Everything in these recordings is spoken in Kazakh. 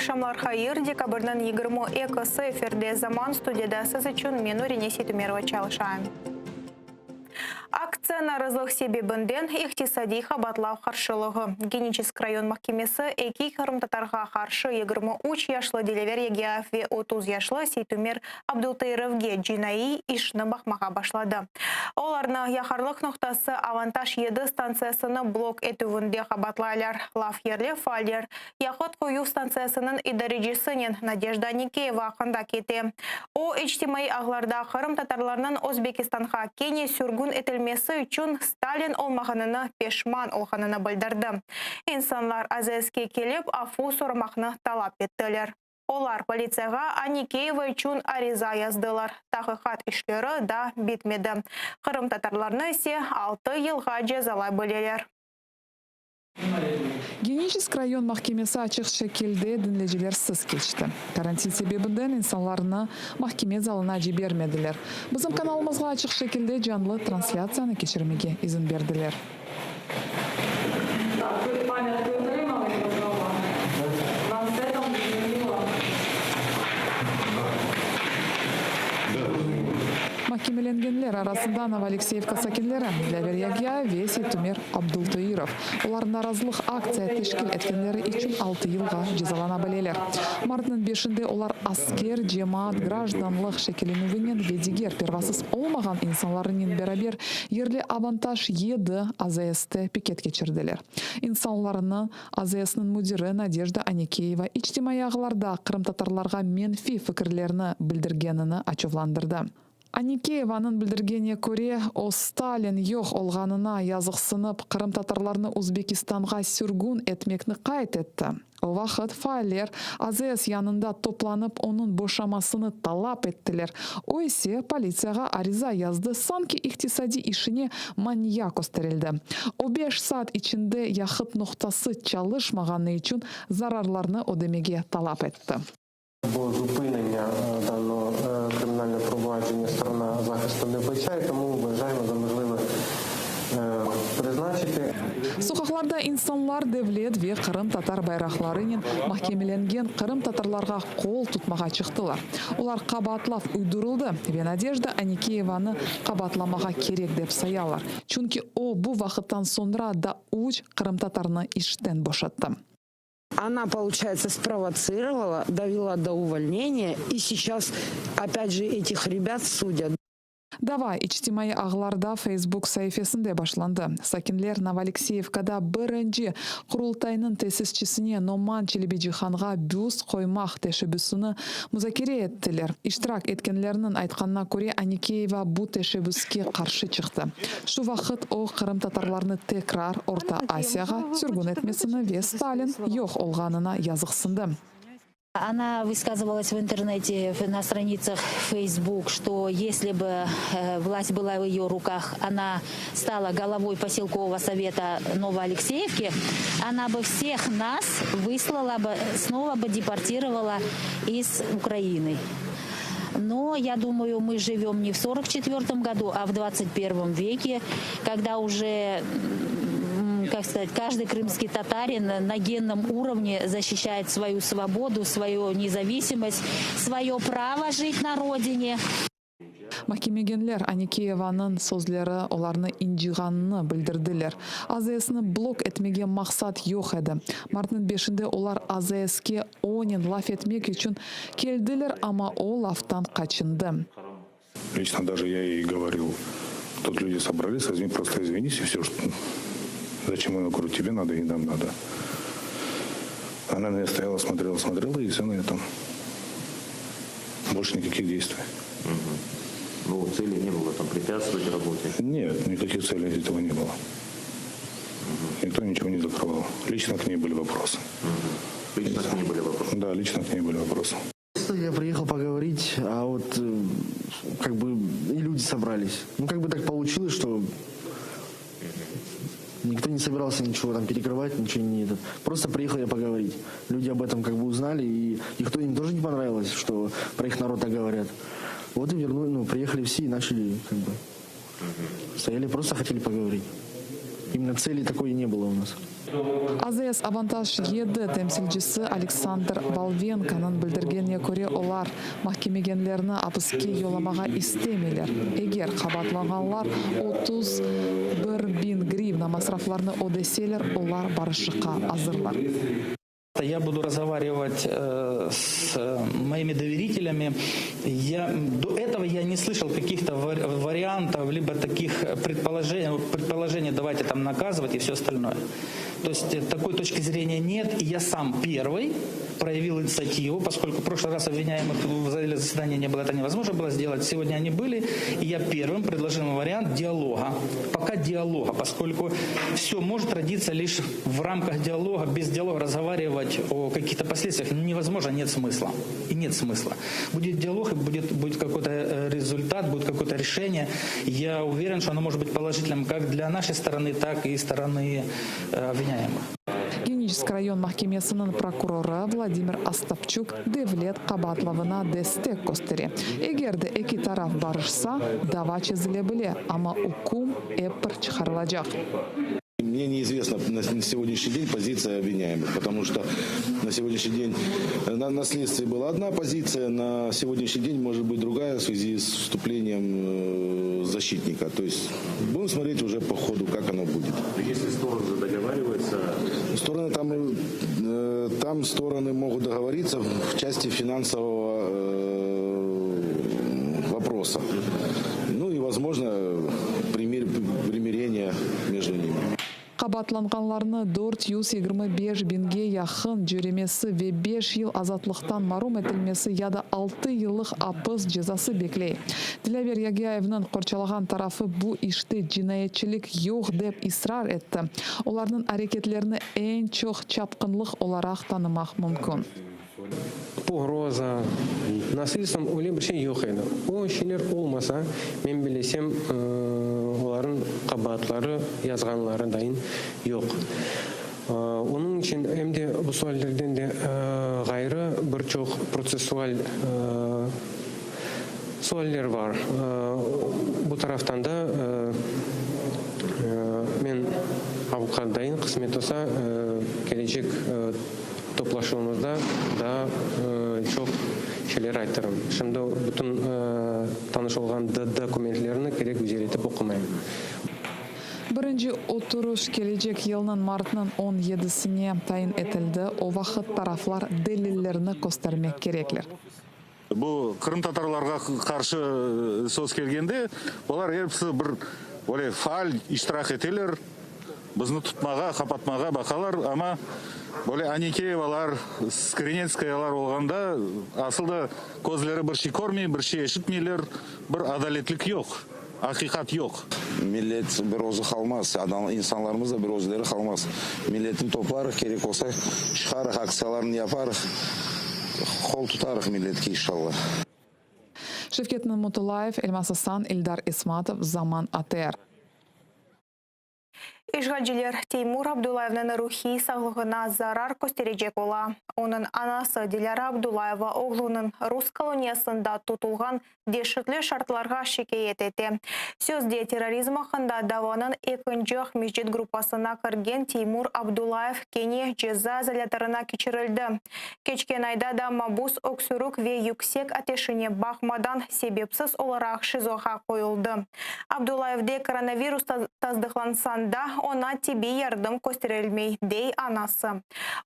Акшамлар хайыр декабрдан 22 эфирде заман студияда сіз үшін мен Урене Сейтумерова чалышайым. Акция наразылық себебінден иқтисади қабатлау қаршылығы. Генический район махкемесі эки қарымтатарға қаршы 23 яшлы делевер егеав ве 30 яшлы Сейтумер Абдултайровге жинайы ішіні бақмаға башлады. Оларны яқарлық ноқтасы авантаж еді станциясыны блок етуінде қабатлайлар. Лав ерлі фалер яқот қою станциясының идарежесінен Надежда Никеева ақында кете. О HTMI ағларда қарымтатарларының Өзбекистанға кене сүргін етілмесі үшін Сталин олмағанына пешман олғанына білдірді. Инсанлар АЗСке келіп, афу сұрмақны талап еттілер. Олар полицияға Аникеева үшін ариза яздылар. Тақиқат ішлері да бітмеді. Қырым татарларны ise 6 елға жазалай бөлелер. Генический район махкемесі ачық шекелде дінлежелерсіз кечті. Карантин себебінден инсанларына махкеме залына жібермеділер. Біздің каналымызға ачық шекелде жанлы трансляцияны кешірмеге изін берділер. Mahkemelengenler arasında Новоалексеевка сакинлері Лявер Ягия ве Сейтумер Абдултайров. Олар наразылық акция тешкіл еткенлері үшін 6 елға жазалана білелер. Мартының 5-інде олар аскер, жемаат, гражданлық шекеленуінен ведигер первасыз олмаған инсанларының берабер ерлі авантаж еді АЗС-ті пикет кечірділер. Инсанларыны АЗС-нің мудирі Надежда Аникеева ичтимай ағыларда қырымтатарларға менфи фікірлеріні білдіргеніні ачывландырды. Аникееваның білдіргене көре, о Сталин йоқ олғанына язықсынып, қырым татарларны Өзбекистанға сүргін етмекні қайт етті. О вақыт файлер АЗС янында топланып, оның бошамасыны талап еттілер. О есе полицияға ариза язды, санки иқтисади ішіне маньяк өстерілді. О 5 саат ішінде яхыт ноқтасы чалышмағаны үшін зарарларны одемеге талап етті. Бо зупинення даного кримінального провадження сторона захисту не вбачає, тому вважаємо за можливе призначити. Сухақларда инсанлар девлет ве Қырым татар байрақларының махкемеленген Қырым татарларға қол тұтмаға чықтылар. Олар қабатлав ұйдырылды ве Надежда Аникееваны қабатламаға керек деп саялар. Чүнки о бұл вақыттан соңра да уч Қырым татарны іштен бошатты. Она, получается, спровоцировала, довела до увольнения, и сейчас, опять же, этих ребят судят. Давай, ичтимай ағыларда Facebook сайфесінде башланды. Сакинлер Новоалексеевкада бірінші құрылтайының тесісчісіне Номан Челебеджиханға бюст қоймақ тешебүсіні музакире еттілер. Иштирак еткенлерінің айтқанына көре Аникеева бұл тешебүске қаршы шықты. Шу вақыт о Қырым татарларны текрар Орта Асияға сүргін етмесіні ве Сталин йоқ олғанына язықсынды. Она высказывалась в интернете, на страницах Facebook, что если бы власть была в ее руках, она стала головой поселкового совета Новоалексеевки, она бы всех нас выслала бы, снова бы депортировала из Украины. Но я думаю, мы живем не в 1944 году, а в 21 веке, когда уже, как сказать, каждый крымский татарин на генном уровне защищает свою свободу, свою независимость, свое право жить на родине. Махкемегенлер Аникееваның сөзлері оларны инжиғанны білдірділер. АЗС-ны блок етмеге мақсат жоқ еді. Мартының 5-інде олар АЗС-ке онен лаф етмек үшін келділер, ама ол лафтан қачынды. Лично даже я ей говорил, тут люди собрались, возьми, просто извинись и все, что... Зачем я говорю, тебе надо и нам надо. Она на меня стояла, смотрела, и все на этом. Больше никаких действий. Ну, цели не было там препятствовать работе? Нет, никаких целей этого не было. Никто ничего не закрывал. Лично к ней были вопросы. Лично к ней были вопросы? Да, лично к ней были вопросы. Я приехал поговорить, а вот как бы и люди собрались. Ну, как бы так получилось, что никто не собирался ничего там перекрывать, ничего не это. Просто приехал я поговорить. Люди об этом как бы узнали, и им тоже не понравилось, что про их народ так говорят. Вот и вернули, приехали все и начали как бы. Стояли, просто хотели поговорить. Именно цели такой не было у нас. АЗС Авантаж еді темсилчisi Александр Балвенканын билдиргенине көрө олар махкемегенлерини апыске жоламага истемейлер. Эгер кабатланганлар 31 000 гривна масрафларны одеселер, олар барышыкка азырлар. Я буду разговаривать с моими доверителями. До этого я не слышал каких-то вариантов, либо таких предположений, давайте там наказывать и все остальное. То есть такой точки зрения нет. И я сам первый проявил инициативу, поскольку в прошлый раз обвиняемых в зале заседания не было, это невозможно было сделать. Сегодня они были, и я первым предложил вариант диалога. Пока диалога, поскольку все может родиться лишь в рамках диалога. Без диалога разговаривать о каких-то последствиях невозможно, нет смысла. И нет смысла. Будет диалог, и будет какой-то результат, будет какое-то решение. Я уверен, что оно может быть положительным как для нашей стороны, так и стороны обвиняемых. Генический район махкемесінің прокуроры Владимир Остапчук Девлет Кабатловына дестек костыре. Эгерде эки тараф барышса, дава чезіле біле, ама укум эппір чыгарылажак. Мне неизвестна на сегодняшний день позиция обвиняемых, потому что на сегодняшний день на следствии была одна позиция, на сегодняшний день может быть другая в связи с вступлением защитника. То есть будем смотреть уже по ходу, как оно будет. Если стороны договариваются... Стороны там стороны могут договориться в части финансового вопроса. Ну и, возможно, примирение между ними. Кабатланганларны 425 000 якын жөремесі ve 5 yıl азатлықтан марум етілмесі яда 6 yıllık апыз жазасы беклей. Дилявер Ягияевнын корчалаган тарафы бу иште жинайетчилик yok деп исрар etти. Оларнын аракетлерини эң чоң чапкынлык оларак танымак мүмкүн. Погроза, насильством öyle bir şey yok edi. O şeyler olmasa, men bilesem олардың кабатлары, yazганлары дайын yok. Onun için hem de bu suallerden de gayrı birçok prosessual sualler var. Bu taraftan da men avukattayım. Kısmet olsa gelecek toplaşmamızda da çok şeyler aytırım. Şimdi bütün tanış olgan dokumentlerini gerek güzelitip okumayım. Birinci oturuş gelecek yılının martının 17-sine tayin etildi. O vakit taraflar delillerini göstermek gerekler. Bu Kırım Tatarlarga karşı söz kelgende, olar hepsi bir faal iştirak eteler. Bizni tutmaga, kapatmaga bakalar, ama Аникеевалар, Скринецкаялар olganda asılda gözleri bir şey görmey, bir şey eşitmeylер, bir adaletlik yok, hakikat yok. Millet bir ozu kalmaz, insanlarımız da bir ozları kalmaz. Milletin toplarız, gerek olsa çıkarız, aksiyalarını yaparız, kol tutarız milletki inşallah. Şevket Mutulaev, Elmas Асан, Ильдар Исматов, Zaman АТР. Ишгалжилер Теймур Абдулаевның рухи саглыгына зарар көстережек ола. Оның анасы Диляра Абдулаева оғлының Рус колониясында тутулған дешетлі шартларға шикает етті. Сөзде терроризм хақында даванын екінші мешіт группасына кірген Теймур Абдулаев кене жаза изоляторына кечірілді. Кечкен айда да мабус өксүрік ве юксек атешіне бақмадан себепсіз оларақ шизоға қойылды. Абдулаевде коронавирус таздықлансанда ona тебе yardım gösterilmey, dey anası.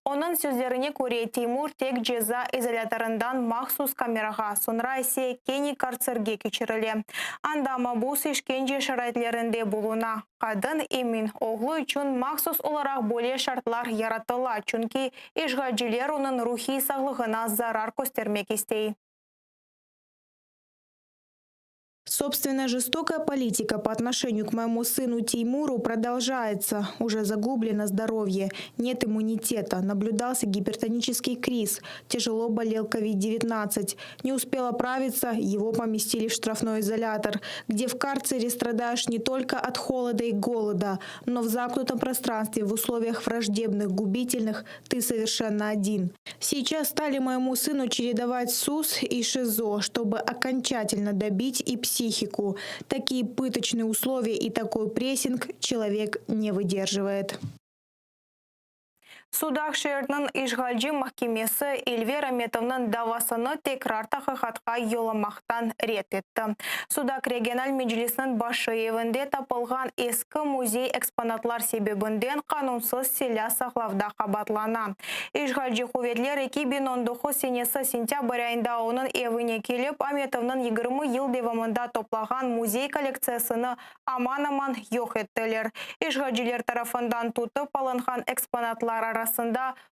Onun sözlerine göre Теймур tek ceza izolatorundan mahsus kameraga, sonra ise Keni karserge geçirildi. Anda mabus işkence şartlarında buluna. Kadın emin oğlu için mahsus olarak böyle şartlar yaratıldı. Çünkü işgalciler onun ruhi sağlığına zarar göstermek istey. Собственно, жестокая политика по отношению к моему сыну Теймуру продолжается. Уже загублено здоровье, нет иммунитета, наблюдался гипертонический криз, тяжело болел COVID-19. Не успел оправиться, его поместили в штрафной изолятор, где в карцере страдаешь не только от холода и голода, но в замкнутом пространстве в условиях враждебных, губительных ты совершенно один. Сейчас стали моему сыну чередовать СУС и ШИЗО, чтобы окончательно добить и психику психику. Такие пыточные условия и такой прессинг человек не выдерживает. Судах шернын ишгалжи махкемесі Эльвира Метовнын давасыны текрар тақиқатқа yoламақтан рет етті. Судак региональ меджлисінің башы евінде тапылған ескі музей экспонатлар себебінден қанунсыз селя сақлавда қабатлана. Ишгалжи хуветлер 2019 сенесі сентябрь айында оның евіне келіп, Аметовнын 20 ел девамында топлаған музей коллекциясыны аман-аман yok еттілер. Ишгалжилер тарафындан тұтып алынған экспонатлар арасында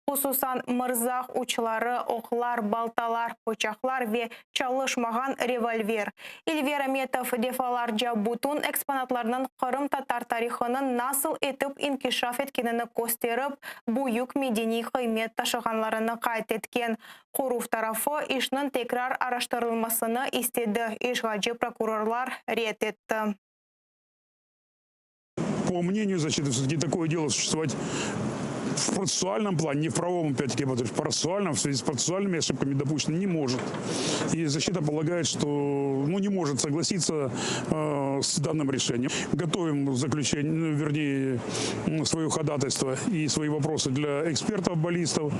Hususan мырзақ учылары, оқлар, балталар, почақлар ве чалышмаған револьвер. Эльвира Метов дефаларжа бутун экспонатларының Қырым татар тарихының насыл етіп инкишаф еткенini көстеріп, буюк медени қимет ташығанларыны қайт еткен. Құруф тарафы ішнің текрар араштырылмасыны истеді. Ишгалжи прокурорлар рет етті. По мнению защиты, все-таки такое дело существовать в процессуальном плане, не в правовом, опять-таки, в процессуальном, в связи с процессуальными ошибками допущено не может. И защита полагает, что не может согласиться с данным решением. Готовим заключение, вернее, свое ходатайство и свои вопросы для экспертов-баллистов.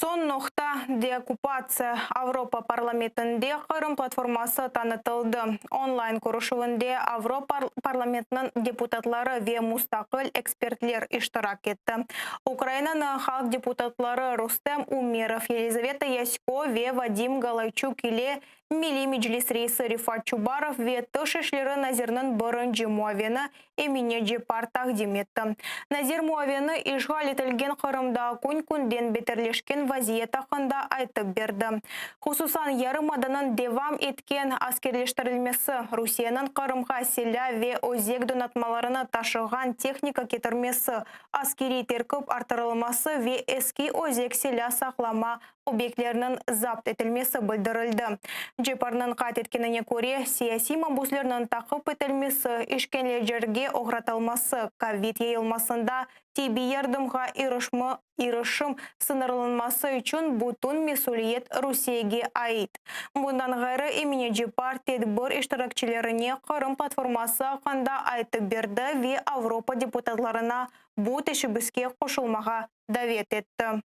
Son nokta деоккупация Авропа парламентінде Қырым платформасы танытылды. Онлайн көрішуінде Авропа парламентінің депутатлары ве мустақыл экспертлер иштирак етті. Украинаның халық депутатлары Рустем Умеров, Елизавета Ясько ве Вадим Галайчук иле Милли Меджлис рейсы Рифат Чубаров ве тышешлері Назирның бірінші муавені Эмине Джепар тақдим етті. Назир муавені ишғал етілген Қырымда күн-күнден бетерлешкен вазиет ақында айтып берді. Хусусан ярымаданын девам еткен аскерлештірілмесі, Русияның Қырымға селя ве өзек донатмаларыны ташыған техника кетірмесі, аскери теркіп артырылмасы ве эски өзек селя сақлама объектлерінің запт етілмесі білдірілді. Джепарның қайт еткеніне көре, сияси мабуслерінің тақып етілмесі, ішкенлерге оғраталмасы, ковид ейілмасында тиби ярдымға ирышым сынырланмасы үшін бутун месулиет Русияге айт. Бұндан ғайры Эмине Джепар тедбір иштиракчилеріне Қырым платформасы ақында айтып берді ве Авропа депутатларына бұл тешібіске қошылмаға давет етті.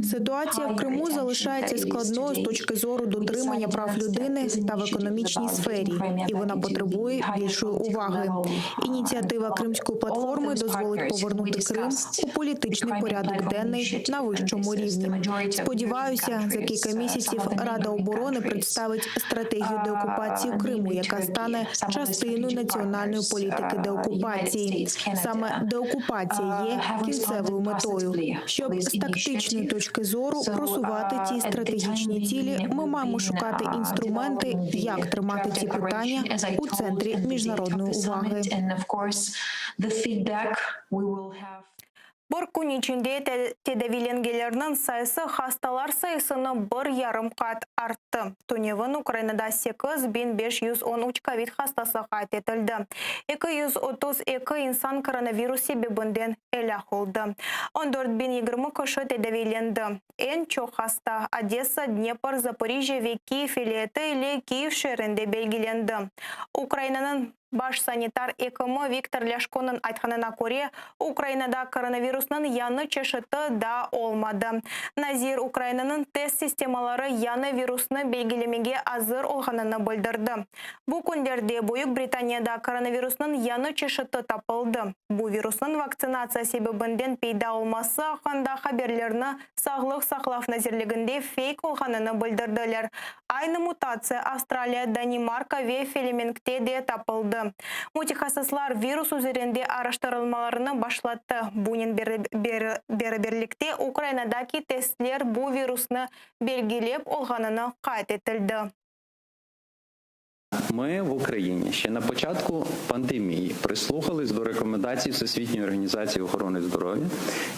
Ситуація в Криму залишається складною з точки зору дотримання прав людини та в економічній сфері, і вона потребує більшої уваги. Ініціатива Кримської платформи дозволить повернути Крим у політичний порядок денний на вищому рівні. Сподіваюся, за кілька місяців Рада оборони представить стратегію деокупації Криму, яка стане частиною національної політики деокупації. Саме деокупація є кінцевою метою. Щоб з тактичної точки зору просувати ці стратегічні цілі, ми маємо шукати інструменти, як тримати ці питання у центрі міжнародної уваги. Bir kun içinde tedavilengenlerinin sayısı hastalar sayısını 1,5 kat arttı. Tunevin Ukraynada 8513 COVID hastası kayıt edildi. 232 insan koronavirüs sebebinden helak oldu. 14.020 kişi tedavilendi. En çok hasta Odessa, Dnepr, Zaporijye ve Kiev vilayeti ile Kiev şehrinde belgelendi. Ukrayna'nın Baş sanitar ekimi Viktor Ляшконың айтқанына көре, Украинада коронавирусның яны чешіті да olmadı. Назир Украинаның тест системалары яны вирусны белгілемеге азыр олғанына білдірді. Бұл күндерде Бүйік Британияда коронавирусның яны чешіті тапылды. Бұл вирусның вакцинация себебінден пейда olması ақында хаберлеріні сағлық сақлав назирлігінде фейк олғанына білдірділер. Aynı mutatsiya Австралия, Danimarka ve Felemenk'te de tapıldı. Mutakhasislar virus üzerinde araştırmalarını başlattı. Bunun beraberlikte Ukrayna'daki testler bu virusunu belgilep olğanını kayıt etildi. Ми в Україні ще на початку пандемії прислухались до рекомендацій Всесвітньої організації охорони здоров'я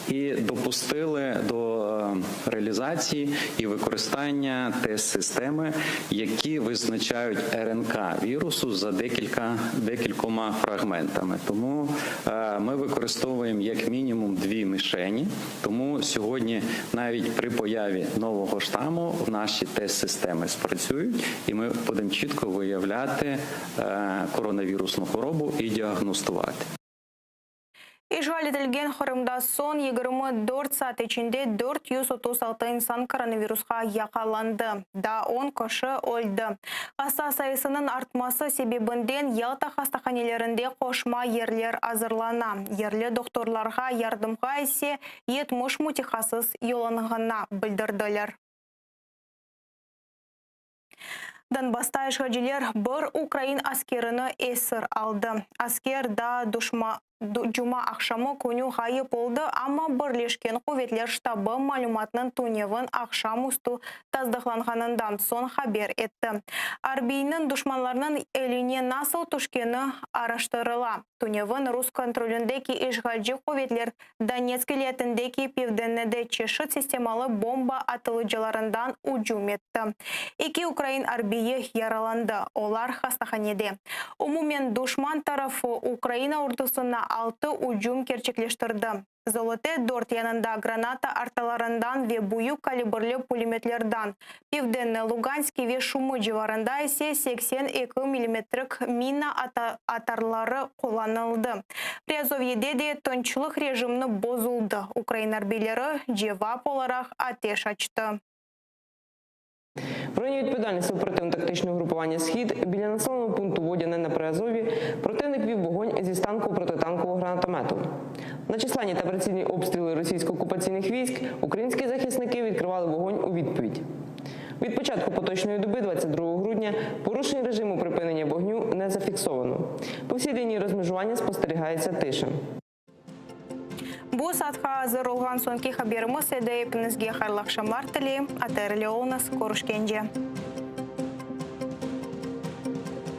і допустили до реалізації і використання тест-системи, які визначають РНК вірусу за декількома фрагментами. Тому ми використовуємо як мінімум 2 мішені. Тому сьогодні навіть при появі нового штаму наші тест-системи спрацюють, і ми будемо чітко виявляти коронавірусну хворобу і діагностувати. Ижғал етілген Қырымда сон 24 саат içinde 436 insan koronavirusқа yakalandı. Da 10 kişi öldü. Hasta sayısının artması sebebinden Yalta hastahanelerinde koşma yerler hazırlana. Yerli doktorlarga yardımga ise 70 mütehassıs yollanğını bildirdiler. Donbass'ta işgalciler bir Ukrayn askerini esir aldı. Asker da Cuma akşamı günü kayıp oldu ama Birleşken Kuvvetler Ştabı malumatının Tunev'in akşamüstü tasdiklanğanından son haber etti. Arbiye'nin düşmanlarının eline nasıl düşkeni araştırıla. Tunev'in Rus kontrolündeki işgalci kuvvetler Donetsk vilayetindeki pivdenede çeşit sistemalı bomba atıcılarından hücum etti. 2 Ukrayn arbiye yaralandı. Onlar hastahanede. Umumen düşman tarafı Ukrayna ordusuna 6 hücum gerçekleştirdi. Zolote 4 yanında granata artalarından ve büyük kalibrli pulemetlerden, Pivdenli, Luganski ve Şumi civarında ise 82 milimetrelik mina atarları kullanıldı. Priazovye'de de tonçuluk rejimini bozuldu. Ukrayna arbiyeleri cevap olarak ateş açtı. В районі відповідальності оперативно-тактичного групування «Схід» біля населеного пункту Водяне на Приазові противник вів вогонь зі станкового протитанкового гранатомету. На численні та прицільні обстріли російсько-окупаційних військ українські захисники відкривали вогонь у відповідь. Від початку поточної доби, 22 грудня, порушень режиму припинення вогню не зафіксовано. По всій лінії розмежування спостерігається тиша. Bu saatga hazırlangan sonki haberimiz ede hepinizge hayırlı akşamlar tileyim. Aterli olunuz, görüşkence.